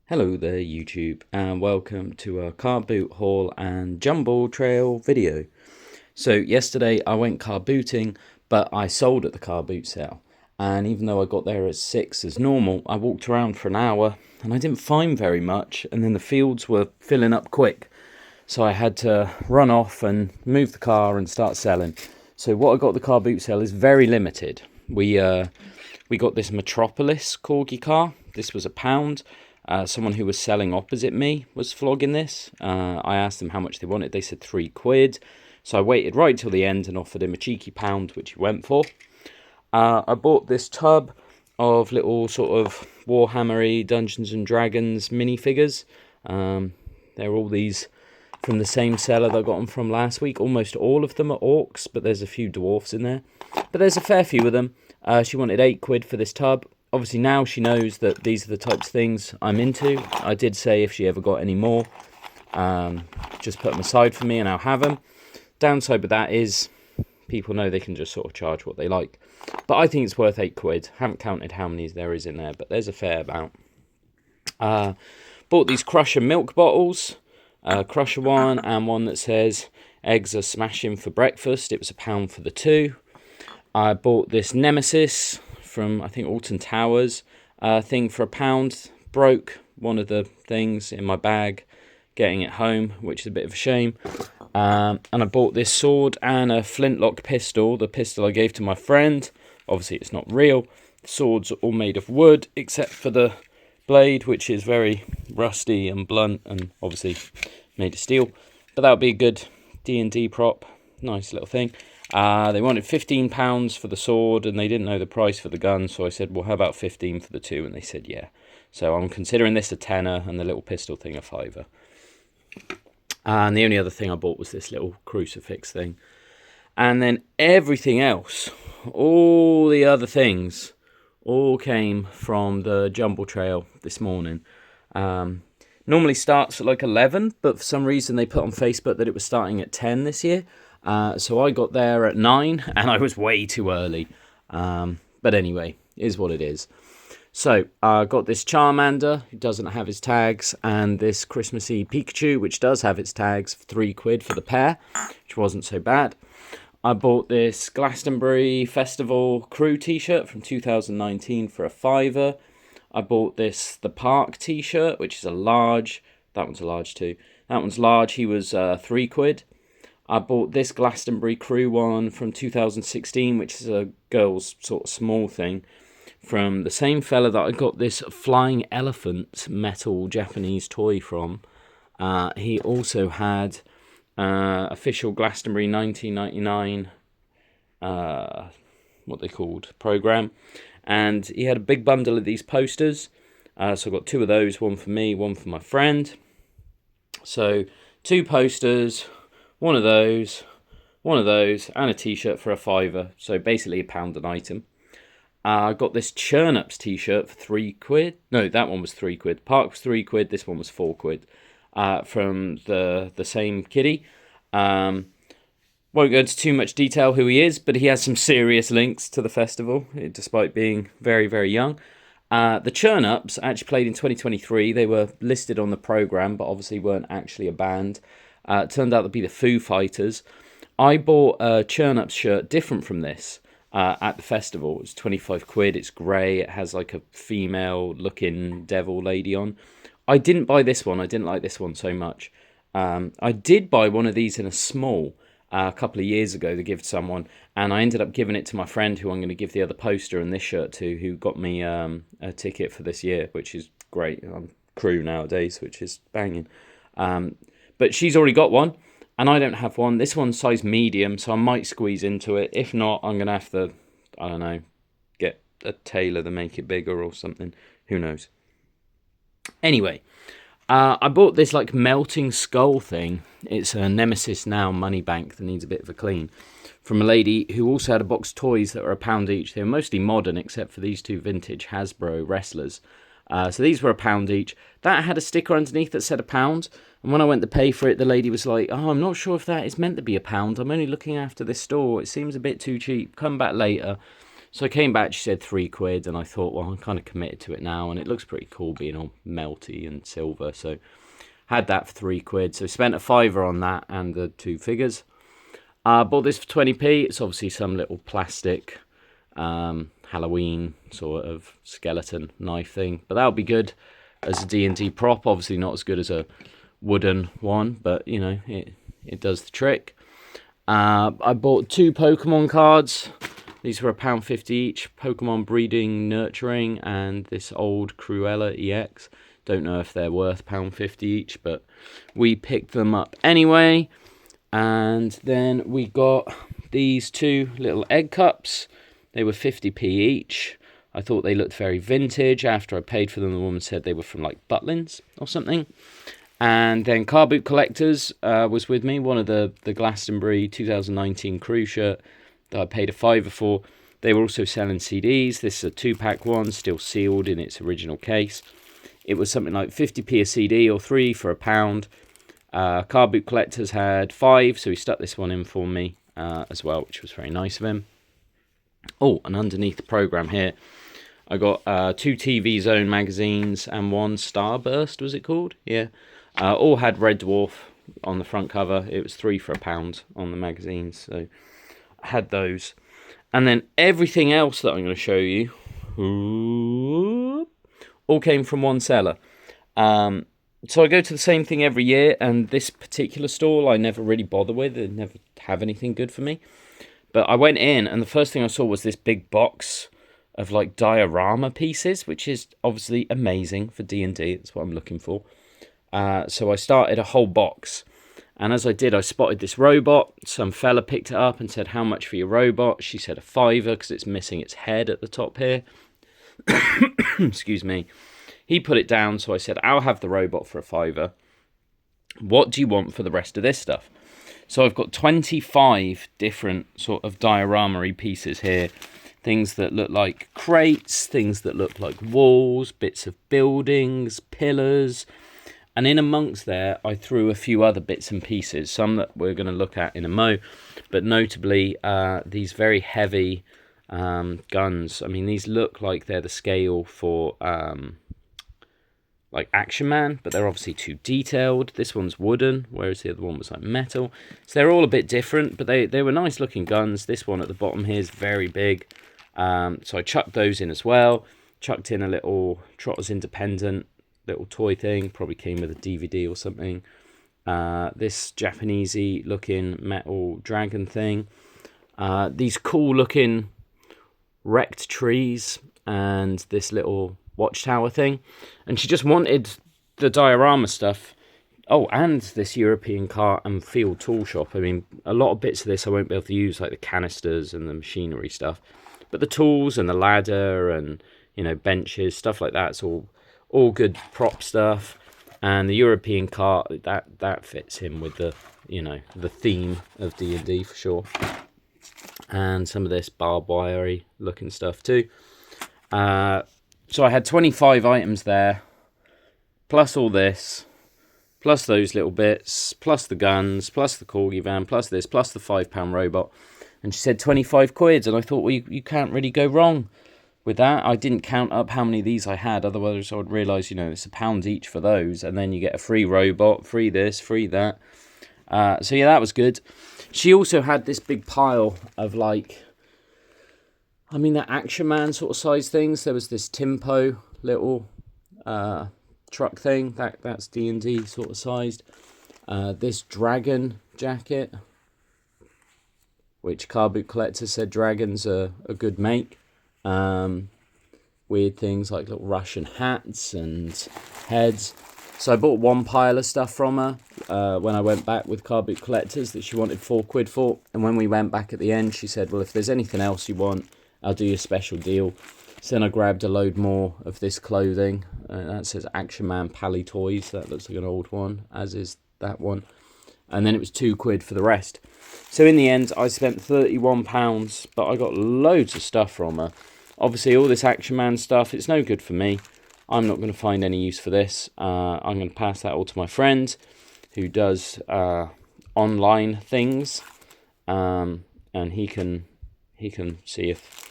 Hello there YouTube, and welcome to a Carboot haul and Jumble trail video. So yesterday I went car booting, but I sold at the car boot sale, and even though I got there at 6 as normal, I walked around for an hour and I didn't find very much, and then the fields were filling up quick, so I had to run off and move the car and start selling. So what I got at the car boot sale is very limited. We got this Metropolis corgi car. This was £1. Someone who was selling opposite me was flogging this. I asked them how much they wanted. They said £3. So I waited right till the end and offered him a cheeky £1, which he went for. I bought this tub of little sort of Warhammer-y Dungeons and Dragons minifigures. They're all these from the same seller that I got them from last week. Almost all of them are orcs, but there's a few dwarfs in there. But there's a fair few of them. She wanted £8 for this tub. Obviously now she knows that these are the types of things I'm into. I did say if she ever got any more, just put them aside for me and I'll have them. Downside with that is people know they can just sort of charge what they like. But I think it's worth £8. Haven't counted how many there is in there, but there's a fair amount. Bought these Crusher milk bottles. Crusher one and one that says eggs are smashing for breakfast. It was £1 for the two. I bought this Nemesis from I think Alton Towers thing for £1. Broke one of the things in my bag getting it home, which is a bit of a shame. And I bought this sword and a flintlock pistol, the pistol I gave to my friend. Obviously it's not real. The swords are all made of wood except for the blade, which is very rusty and blunt and obviously made of steel. But that would be a good D&D prop. Nice little thing. They wanted £15 for the sword and they didn't know the price for the gun, so I said, well, how about 15 for the two? And they said, yeah. So I'm considering this a tenner and the little pistol thing a fiver. And the only other thing I bought was this little crucifix thing. And then everything else, all the other things, all came from the Jumble trail this morning. Normally starts at like 11, but for some reason they put on Facebook that it was starting at 10 this year. So I got there at 9 and I was way too early. But anyway, it is what it is. So I got this Charmander who doesn't have his tags and this Christmassy Pikachu which does have its tags for £3 for the pair, which wasn't so bad. I bought this Glastonbury Festival crew t-shirt from 2019 for a fiver. I bought this The Park t-shirt, which is a large. That one's a large too. That one's large. He was £3. I bought this Glastonbury crew one from 2016, which is a girl's sort of small thing, from the same fella that I got this flying elephant metal Japanese toy from. He also had official Glastonbury 1999, what they called, program. And he had a big bundle of these posters. So I got two of those, one for me, one for my friend. So 2 posters, one of those, and a t-shirt for a fiver. So basically £1 an item. I got this Churn Ups t-shirt for £3. No, that one was £3. Park was £3. This one was £4. From the same kiddie. Won't go into too much detail who he is, but he has some serious links to the festival, despite being very, very young. The Churn Ups actually played in 2023. They were listed on the programme, but obviously weren't actually a band. It turned out to be the Foo Fighters. I bought a Churn Ups shirt different from this at the festival. It was £25. It's grey. It has like a female-looking devil lady on. I didn't buy this one. I didn't like this one so much. I did buy one of these in a small a couple of years ago to give to someone, and I ended up giving it to my friend who I'm going to give the other poster and this shirt to, who got me a ticket for this year, which is great. I'm crew nowadays, which is banging. But she's already got one, and I don't have one. This one's size medium, so I might squeeze into it. If not, I'm going to have to, I don't know, get a tailor to make it bigger or something. Who knows? Anyway, I bought this like melting skull thing. It's a Nemesis Now money bank that needs a bit of a clean. From a lady who also had a box of toys that were £1 each. They were mostly modern, except for these 2 vintage Hasbro wrestlers. So these were £1 each. That had a sticker underneath that said £1. And when I went to pay for it, the lady was like, oh, I'm not sure if that is meant to be £1. I'm only looking after this store. It seems a bit too cheap. Come back later. So I came back, she said £3, and I thought, well, I'm kind of committed to it now, and it looks pretty cool being all melty and silver. So had that for £3. So spent a fiver on that and the 2 figures. Bought this for 20p. It's obviously some little plastic Halloween sort of skeleton knife thing, but that'll be good as a D&D prop. Obviously not as good as a wooden one, but you know, it does the trick. I bought 2 Pokemon cards. These were £1.50 each. Pokemon Breeding Nurturing and this old Cruella EX. Don't know if they're worth £1.50 each, but we picked them up anyway. And then we got these 2 little egg cups. They were 50p each. I thought they looked very vintage. After I paid for them, the woman said they were from like Butlins or something. And then Carboot Collectors was with me, one of the Glastonbury 2019 crew shirt that I paid a fiver for. They were also selling CDs. This is a 2-pack one, still sealed in its original case. It was something like 50p a CD or 3 for £1. Carboot Collectors had 5, so he stuck this one in for me as well, which was very nice of him. Oh, and underneath the programme here, I got 2 TV Zone magazines and 1 Starburst, was it called? Yeah. All had Red Dwarf on the front cover. It was 3 for £1 on the magazines, so I had those. And then everything else that I'm going to show you all came from one seller. So I go to the same thing every year, and this particular stall I never really bother with. They never have anything good for me. But I went in, and the first thing I saw was this big box of like diorama pieces, which is obviously amazing for D&D. That's what I'm looking for. So I started a whole box. And as I did, I spotted this robot. Some fella picked it up and said, how much for your robot? She said a fiver because it's missing its head at the top here. Excuse me. He put it down, so I said, I'll have the robot for a fiver. What do you want for the rest of this stuff? So I've got 25 different sort of diorama-y pieces here. Things that look like crates, things that look like walls, bits of buildings, pillars. And in amongst there, I threw a few other bits and pieces, some that we're going to look at in a mo, but notably these very heavy guns. I mean, these look like they're the scale for like Action Man, but they're obviously too detailed. This one's wooden, whereas the other one was like metal. So they're all a bit different, but they were nice looking guns. This one at the bottom here is very big. So I chucked those in as well. Chucked in a little Trotters Independent little toy thing, probably came with a DVD or something. This Japanesey looking metal dragon thing. These cool looking wrecked trees and this little watchtower thing. And she just wanted the diorama stuff. Oh, and this European car and field tool shop. I mean, a lot of bits of this I won't be able to use, like the canisters and the machinery stuff. But the tools and the ladder and, you know, benches, stuff like that, it's all good prop stuff. And the European car, that fits in with the, you know, the theme of D&D for sure. And some of this barbed wire-y looking stuff too. So I had 25 items there, plus all this, plus those little bits, plus the guns, plus the corgi van, plus this, plus the £5 robot. And she said 25 quid, and I thought, well, you can't really go wrong with that. I didn't count up how many of these I had, otherwise I would realise, you know, it's £1 each for those, and then you get a free robot, free this, free that. So yeah, that was good. She also had this big pile of like, I mean, that Action Man sort of size things. There was this Timpo little truck thing. That's D&D sort of sized. This dragon jacket, which Carboot Collector said dragons are a good make. Weird things like little Russian hats and heads. So I bought one pile of stuff from her when I went back with Carboot Collectors that she wanted £4 for. And when we went back at the end, she said, well, if there's anything else you want, I'll do you a special deal. So then I grabbed a load more of this clothing. That says Action Man Pally Toys. That looks like an old one, as is that one. And then it was £2 for the rest. So in the end, I spent £31, but I got loads of stuff from her. Obviously, all this Action Man stuff, it's no good for me. I'm not going to find any use for this. I'm going to pass that all to my friend who does online things. And he can see if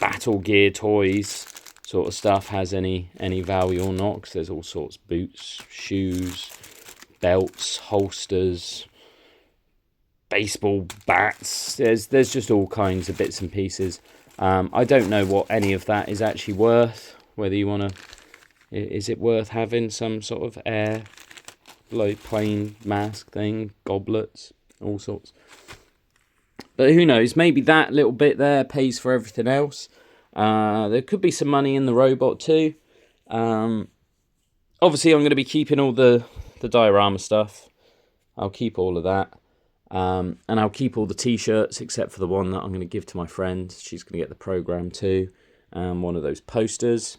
Battle Gear Toys sort of stuff has any value or not, because there's all sorts: boots, shoes, belts, holsters, baseball bats. There's just all kinds of bits and pieces. I don't know what any of that is actually worth. Whether you want to, is it worth having some sort of plane mask thing, goblets, all sorts. But who knows? Maybe that little bit there pays for everything else. There could be some money in the robot too. Obviously, I'm going to be keeping all the diorama stuff. I'll keep all of that. And I'll keep all the T-shirts except for the one that I'm going to give to my friend. She's going to get the program too. One of those posters.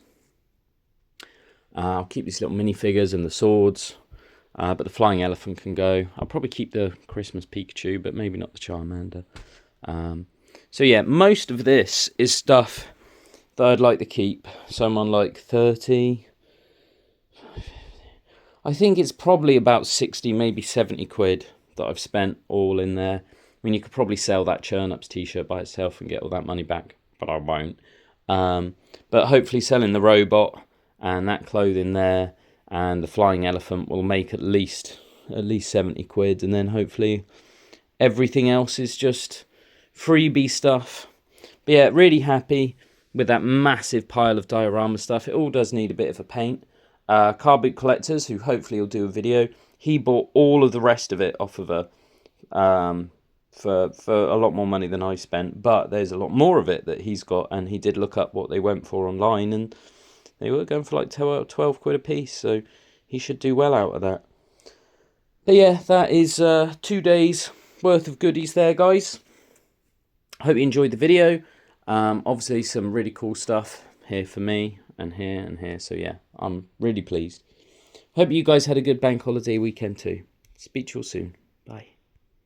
I'll keep these little minifigures and the swords. But the flying elephant can go. I'll probably keep the Christmas Pikachu, but maybe not the Charmander. So yeah, most of this is stuff that I'd like to keep. Someone like 30. I think it's probably about 60, maybe 70 quid that I've spent all in there. I mean, you could probably sell that Churn Ups t-shirt by itself and get all that money back, but I won't. But hopefully selling the robot and that clothing there and the flying elephant will make at least 70 quid, and then hopefully everything else is just freebie stuff. But yeah, really happy with that massive pile of diorama stuff. It all does need a bit of a paint. Carboot Collectors, who hopefully will do a video, he bought all of the rest of it off of a for a lot more money than I spent, but there's a lot more of it that he's got, and he did look up what they went for online, and they were going for like 12 quid a piece, so he should do well out of that. But yeah, that is 2 days worth of goodies there, guys. Hope you enjoyed the video. Obviously some really cool stuff here for me, and here, so yeah, I'm really pleased. Hope you guys had a good bank holiday weekend too. Speak to you all soon. Bye.